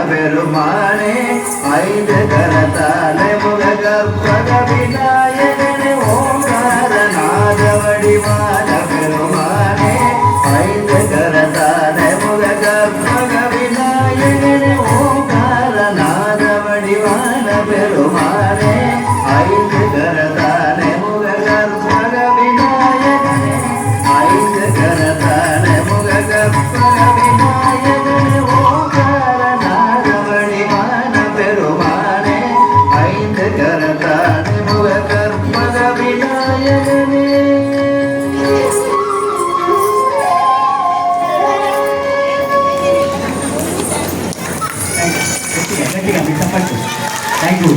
பெருமானே ஐந்து கரத்தாலே முககற்பக விநாயகனே ஓங்காரநாத வடிவான பெருமானே ஐந்து கரத்தாலே முககற்பக விநாயகனே ஓங்காரநாத வடிவான பெருமானே ஐந்து கரத்தாலே முககற்பக விநாயகனே ஐந்து கரத்தாலே முககற்பக விநாயகனே ஓங்காரநாத வடிவான பெருமானே ஐந்து கரத்தாலே முககற்பக விநாயகனே. Thank you.